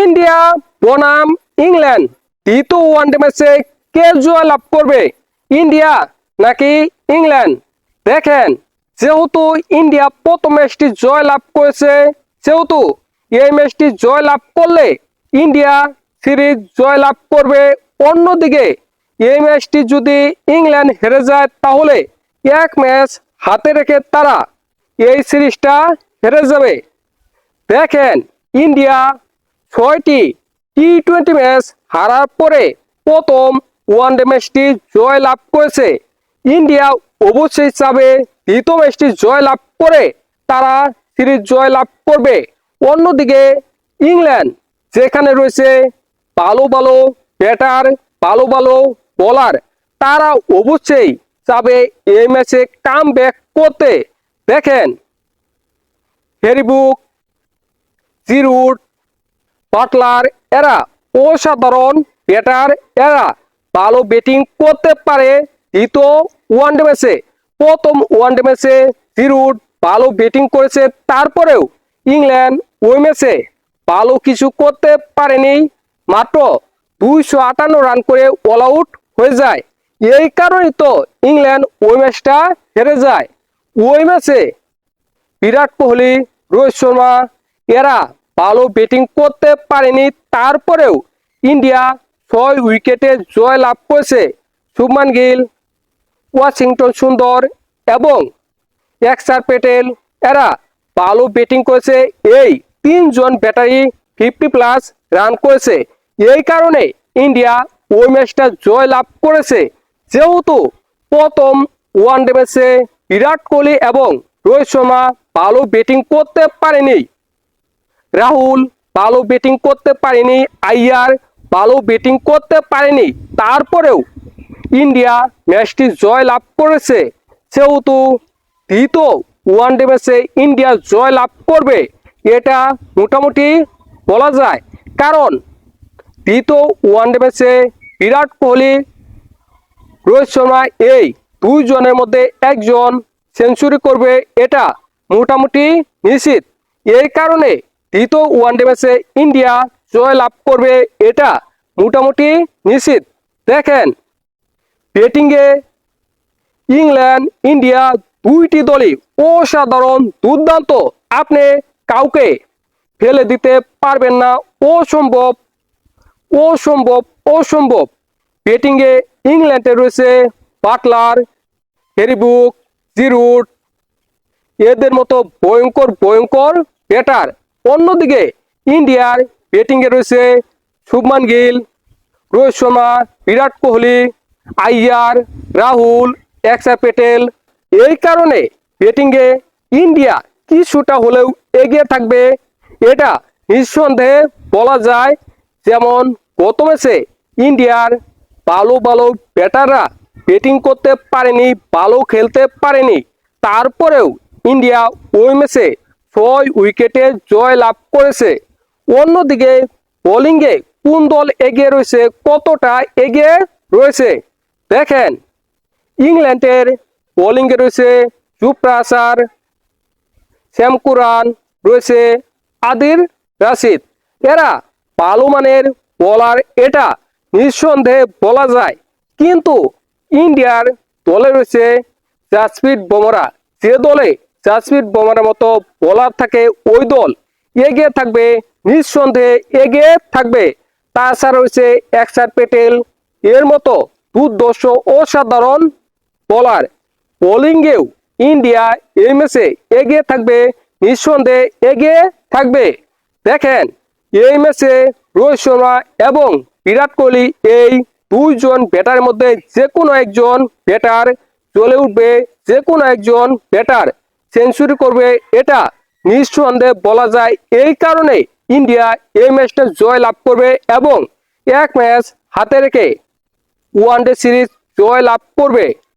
India বনাম England দ্বিতীয় one day ম্যাচে কে জয় লাভ করবে, ইন্ডিয়া নাকি ইংল্যান্ড? দেখেন, যেহেতু ইন্ডিয়া প্রথম ম্যাচটি জয় লাভ করেছে, সেহেতু এই ম্যাচটি জয় লাভ করলে ইন্ডিয়া সিরিজ জয় লাভ করবে। অন্যদিকে এই ম্যাচটি যদি ইংল্যান্ড হেরে যায় তাহলে এক ম্যাচ হাতে রেখে তারা এই সিরিজটা হেরে যাবে। দেখেন, ইন্ডিয়া 6টি টি-20 ম্যাচ হারার পরে প্রথম ওয়ানডে ম্যাচটি জয় লাভ করেছে। ইন্ডিয়া অবশ্যই চাবে দ্বিতীয় ম্যাচটি জয় লাভ করে তারা সিরিজ জয় লাভ করবে। অন্যদিকে ইংল্যান্ড যেখানে রয়েছে ভালো ভালো ব্যাটার, ভালো ভালো বোলার, তারা অবশ্যই চাবে এই ম্যাচে কামব্যাক করতে। দেখেন, হ্যারি ব্রুক, জিরুট, বাটলার এরা অসাধারণ ব্যাটার, এরা ভালো ব্যাটিং করতে পারে। দ্বিতীয় ওয়ানডে ম্যাচে, প্রথম ওয়ানডে ম্যাচে জিরুট ভালো ব্যাটিং করেছে, তারপরেও ইংল্যান্ড ওই ম্যাচে ভালো কিছু করতে পারেনি, মাত্র 258 রান করে অল আউট হয়ে যায়। এই কারণেই তো ইংল্যান্ড ওই ম্যাচটা হেরে যায়। ওই ম্যাচে বিরাট কোহলি, রোহিত শর্মা এরা ভালো ব্যাটিং করতে পারেনি, তারপরেও ইন্ডিয়া 6 উইকেটে জয় লাভ করেছে। শুভমান গিল, ওয়াশিংটন সুন্দর এবং অক্ষর প্যাটেল এরা ভালো ব্যাটিং করেছে। এই তিনজন ব্যাটারি 50+ রান করেছে। এই কারণে ইন্ডিয়া ওই ম্যাচটা জয় লাভ করেছে। যেহেতু প্রথম ওয়ানডে ম্যাচে বিরাট কোহলি এবং রোহিত শর্মা ভালো ব্যাটিং করতে পারেনি, রাহুল ভালো ব্যাটিং করতে পারেনি, আইয়ার ভালো ব্যাটিং করতে পারেনি, তারপরেও ইন্ডিয়া ম্যাচটি জয় লাভ করেছে। সেহেতু দ্বিতীয় ওয়ানডে ম্যাচে ইন্ডিয়া জয় লাভ করবে, এটা মোটামুটি বলা যায়। কারণ দ্বিতীয় ওয়ানডে ম্যাচে বিরাট কোহলি, রোহিত শর্মা এই দুইজনের মধ্যে একজন সেঞ্চুরি করবে, এটা মোটামুটি নিশ্চিত। এই কারণে দ্বিতীয় ওয়ানডে ম্যাচে ইন্ডিয়া জয় লাভ করবে, এটা মোটামুটি নিশ্চিত। দেখেন, ব্যাটিংয়ে ইংল্যান্ড ইন্ডিয়া দুইটি দলই অসাধারণ দুর্দান্ত, আপনি কাউকে ফেলে দিতে পারবেন না, অসম্ভব অসম্ভব অসম্ভব। ব্যাটিংয়ে ইংল্যান্ডে রয়েছে বাটলার, হ্যারি ব্রুক, জিরুট এদের মতো ভয়ঙ্কর ভয়ঙ্কর ব্যাটার। অন্যদিকে ইন্ডিয়ার ব্যাটিংয়ে রয়েছে শুভমান গিল, রোহিত শর্মা, বিরাট কোহলি, আইয়ার, রাহুল, অক্ষর প্যাটেল। এই কারণে ব্যাটিংয়ে ইন্ডিয়া কিছুটা হলেও এগিয়ে থাকবে, এটা নিঃসন্দেহে বলা যায়। যেমন গত ম্যাচে ইন্ডিয়ার ভালো ভালো ব্যাটাররা ব্যাটিং করতে পারেনি, ভালো খেলতে পারেনি, তারপরেও ইন্ডিয়া ওই ম্যাচে 6 উইকেটে জয় লাভ করেছে। অন্যদিকে বোলিংয়ে কোন দল এগিয়ে রয়েছে, কতটা এগিয়ে রয়েছে? দেখেন, ইংল্যান্ডের বোলিংয়ে রয়েছে যুবরাজ আচার, শ্যাম কুরান, রয়েছে আদিল রাশিদ, এরা ভালো মানের বোলার, এটা নিঃসন্দেহে বলা যায়। কিন্তু ইন্ডিয়ার দলে রয়েছে জাসপ্রীত বুমরাহ, যে দলে জাসপ্রীত বুমরাহর মতো বোলার থাকে ওই দল এগিয়ে থাকবে, নিঃসন্দেহে এগিয়ে থাকবে। তাছাড়া রয়েছে অক্ষর প্যাটেল এর মতো দুর্ধর্ষ অসাধারণ বোলার। বোলিংয়েও ইন্ডিয়া এই ম্যাচে এগিয়ে থাকবে, নিঃসন্দেহে এগিয়ে থাকবে। দেখেন, এই ম্যাচে রোহিত শর্মা এবং বিরাট কোহলি এই দুইজন ব্যাটারের মধ্যে যে কোনো একজন ব্যাটার চলে উঠবে, যে কোনো একজন ব্যাটার সেঞ্চুরি করবে, এটা নিঃসন্দেহে বলা যায়। এই কারণে ইন্ডিয়া এই ম্যাচটা জয় লাভ করবে এবং এক ম্যাচ হাতে রেখে ওয়ানডে সিরিজ জয় লাভ করবে।